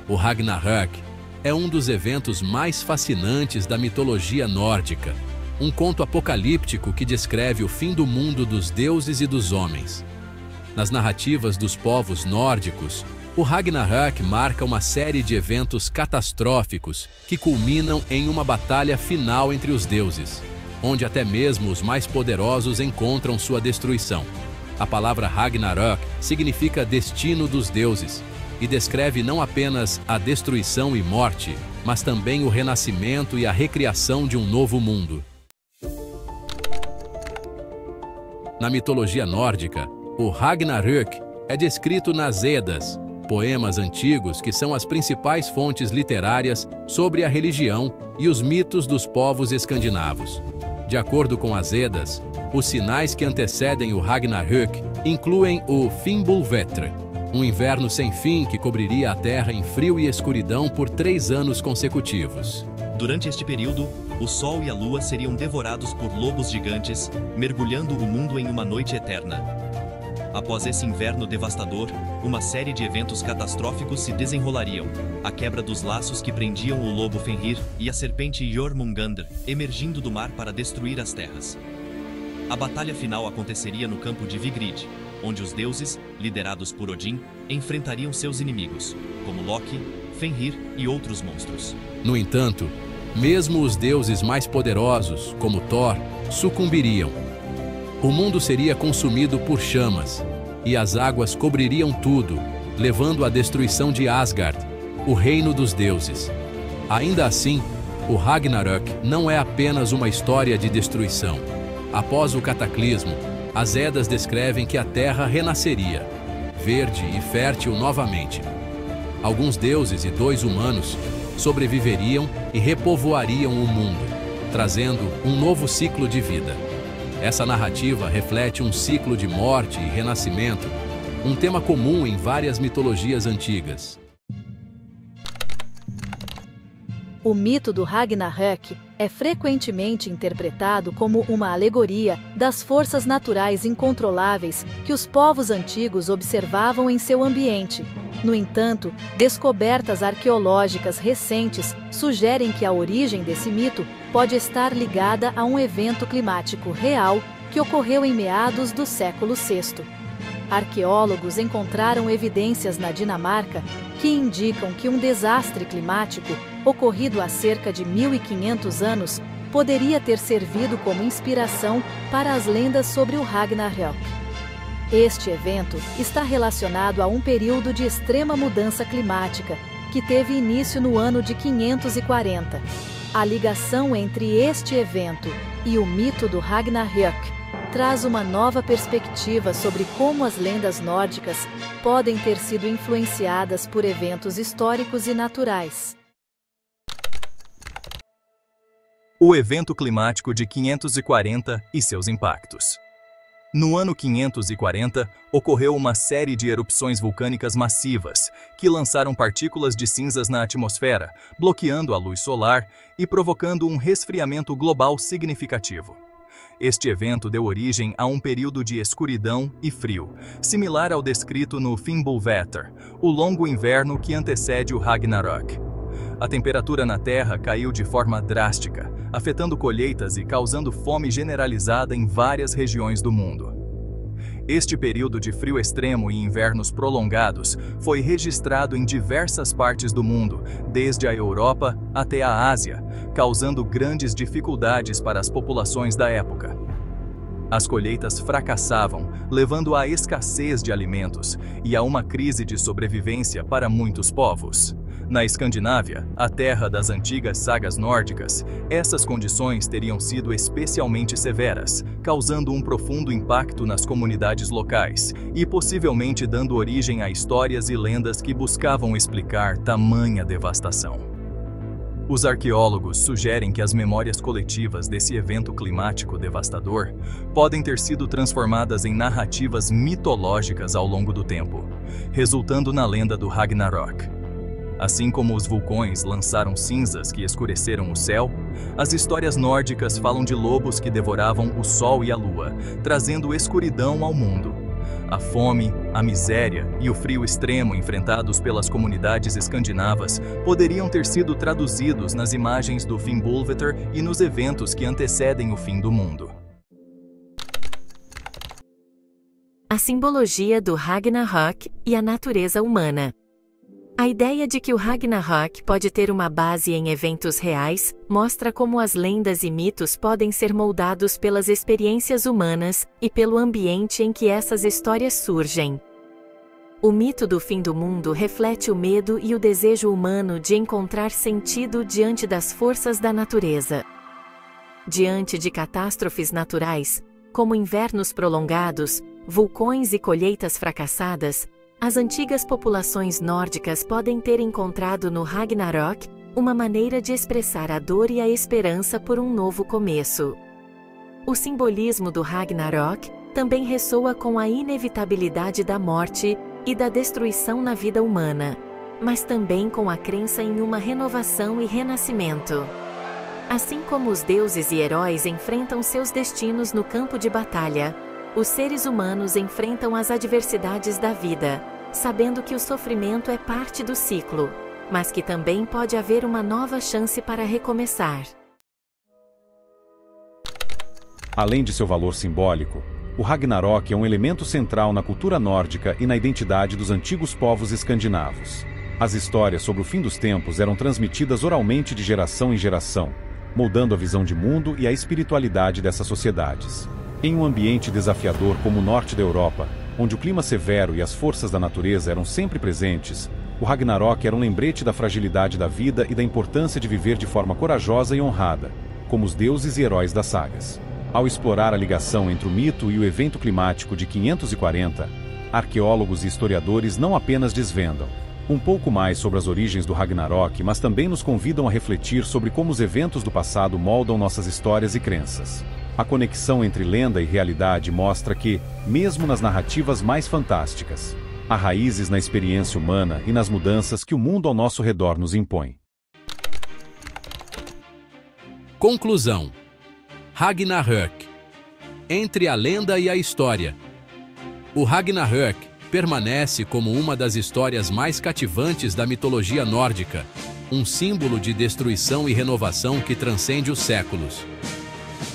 O Ragnarök é um dos eventos mais fascinantes da mitologia nórdica, um conto apocalíptico que descreve o fim do mundo dos deuses e dos homens. Nas narrativas dos povos nórdicos, o Ragnarök marca uma série de eventos catastróficos que culminam em uma batalha final entre os deuses, onde até mesmo os mais poderosos encontram sua destruição. A palavra Ragnarök significa destino dos deuses e descreve não apenas a destruição e morte, mas também o renascimento e a recriação de um novo mundo. Na mitologia nórdica, o Ragnarök é descrito nas Edas, poemas antigos que são as principais fontes literárias sobre a religião e os mitos dos povos escandinavos. De acordo com as Edas, os sinais que antecedem o Ragnarök incluem o Fimbulvetr, um inverno sem fim que cobriria a Terra em frio e escuridão por 3 anos consecutivos. Durante este período, o Sol e a Lua seriam devorados por lobos gigantes, mergulhando o mundo em uma noite eterna. Após esse inverno devastador, uma série de eventos catastróficos se desenrolariam. A quebra dos laços que prendiam o lobo Fenrir e a serpente Jormungandr, emergindo do mar para destruir as terras. A batalha final aconteceria no campo de Vigrid, onde os deuses, liderados por Odin, enfrentariam seus inimigos, como Loki, Fenrir e outros monstros. No entanto, mesmo os deuses mais poderosos, como Thor, sucumbiriam. O mundo seria consumido por chamas, e as águas cobririam tudo, levando à destruição de Asgard, o reino dos deuses. Ainda assim, o Ragnarök não é apenas uma história de destruição. Após o cataclismo, as Edas descrevem que a Terra renasceria, verde e fértil novamente. Alguns deuses e 2 humanos sobreviveriam e repovoariam o mundo, trazendo um novo ciclo de vida. Essa narrativa reflete um ciclo de morte e renascimento, um tema comum em várias mitologias antigas. O mito do Ragnarök é frequentemente interpretado como uma alegoria das forças naturais incontroláveis que os povos antigos observavam em seu ambiente. No entanto, descobertas arqueológicas recentes sugerem que a origem desse mito pode estar ligada a um evento climático real que ocorreu em meados do século VI. Arqueólogos encontraram evidências na Dinamarca que indicam que um desastre climático ocorrido há cerca de 1500 anos poderia ter servido como inspiração para as lendas sobre o Ragnarök. Este evento está relacionado a um período de extrema mudança climática que teve início no ano de 540. A ligação entre este evento e o mito do Ragnarök traz uma nova perspectiva sobre como as lendas nórdicas podem ter sido influenciadas por eventos históricos e naturais. O evento climático de 540 e seus impactos. No ano 540, ocorreu uma série de erupções vulcânicas massivas, que lançaram partículas de cinzas na atmosfera, bloqueando a luz solar e provocando um resfriamento global significativo. Este evento deu origem a um período de escuridão e frio, similar ao descrito no Fimbulvetr, o longo inverno que antecede o Ragnarök. A temperatura na Terra caiu de forma drástica, afetando colheitas e causando fome generalizada em várias regiões do mundo. Este período de frio extremo e invernos prolongados foi registrado em diversas partes do mundo, desde a Europa até a Ásia, causando grandes dificuldades para as populações da época. As colheitas fracassavam, levando à escassez de alimentos e a uma crise de sobrevivência para muitos povos. Na Escandinávia, a terra das antigas sagas nórdicas, essas condições teriam sido especialmente severas, causando um profundo impacto nas comunidades locais e possivelmente dando origem a histórias e lendas que buscavam explicar tamanha devastação. Os arqueólogos sugerem que as memórias coletivas desse evento climático devastador podem ter sido transformadas em narrativas mitológicas ao longo do tempo, resultando na lenda do Ragnarök. Assim como os vulcões lançaram cinzas que escureceram o céu, as histórias nórdicas falam de lobos que devoravam o sol e a lua, trazendo escuridão ao mundo. A fome, A miséria e o frio extremo enfrentados pelas comunidades escandinavas poderiam ter sido traduzidos nas imagens do Fimbulvetur e nos eventos que antecedem o fim do mundo. A simbologia do Ragnarök e a natureza humana. A ideia de que o Ragnarök pode ter uma base em eventos reais mostra como as lendas e mitos podem ser moldados pelas experiências humanas e pelo ambiente em que essas histórias surgem. O mito do fim do mundo reflete o medo e o desejo humano de encontrar sentido diante das forças da natureza. Diante de catástrofes naturais, como invernos prolongados, vulcões e colheitas fracassadas, as antigas populações nórdicas podem ter encontrado no Ragnarök uma maneira de expressar a dor e a esperança por um novo começo. O simbolismo do Ragnarök também ressoa com a inevitabilidade da morte e da destruição na vida humana, mas também com a crença em uma renovação e renascimento. Assim como os deuses e heróis enfrentam seus destinos no campo de batalha, os seres humanos enfrentam as adversidades da vida, sabendo que o sofrimento é parte do ciclo, mas que também pode haver uma nova chance para recomeçar. Além de seu valor simbólico, o Ragnarök é um elemento central na cultura nórdica e na identidade dos antigos povos escandinavos. As histórias sobre o fim dos tempos eram transmitidas oralmente de geração em geração, moldando a visão de mundo e a espiritualidade dessas sociedades. Em um ambiente desafiador como o norte da Europa, onde o clima severo e as forças da natureza eram sempre presentes, o Ragnarök era um lembrete da fragilidade da vida e da importância de viver de forma corajosa e honrada, como os deuses e heróis das sagas. Ao explorar a ligação entre o mito e o evento climático de 540, arqueólogos e historiadores não apenas desvendam um pouco mais sobre as origens do Ragnarök, mas também nos convidam a refletir sobre como os eventos do passado moldam nossas histórias e crenças. A conexão entre lenda e realidade mostra que, mesmo nas narrativas mais fantásticas, há raízes na experiência humana e nas mudanças que o mundo ao nosso redor nos impõe. Conclusão. Ragnarök. Entre a lenda e a história. O Ragnarök permanece como uma das histórias mais cativantes da mitologia nórdica, um símbolo de destruição e renovação que transcende os séculos.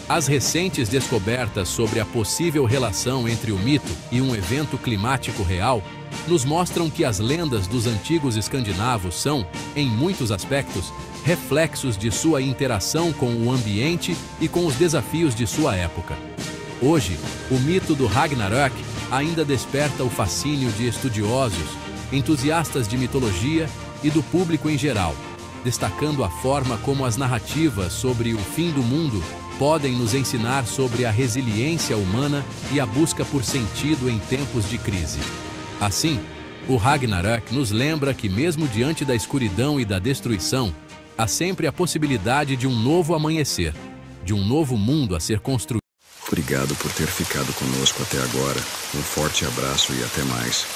As recentes descobertas sobre a possível relação entre o mito e um evento climático real nos mostram que as lendas dos antigos escandinavos são, em muitos aspectos, reflexos de sua interação com o ambiente e com os desafios de sua época. Hoje, o mito do Ragnarök ainda desperta o fascínio de estudiosos, entusiastas de mitologia e do público em geral, destacando a forma como as narrativas sobre o fim do mundo podem nos ensinar sobre a resiliência humana e a busca por sentido em tempos de crise. Assim, o Ragnarök nos lembra que mesmo diante da escuridão e da destruição, há sempre a possibilidade de um novo amanhecer, de um novo mundo a ser construído. Obrigado por ter ficado conosco até agora. Um forte abraço e até mais.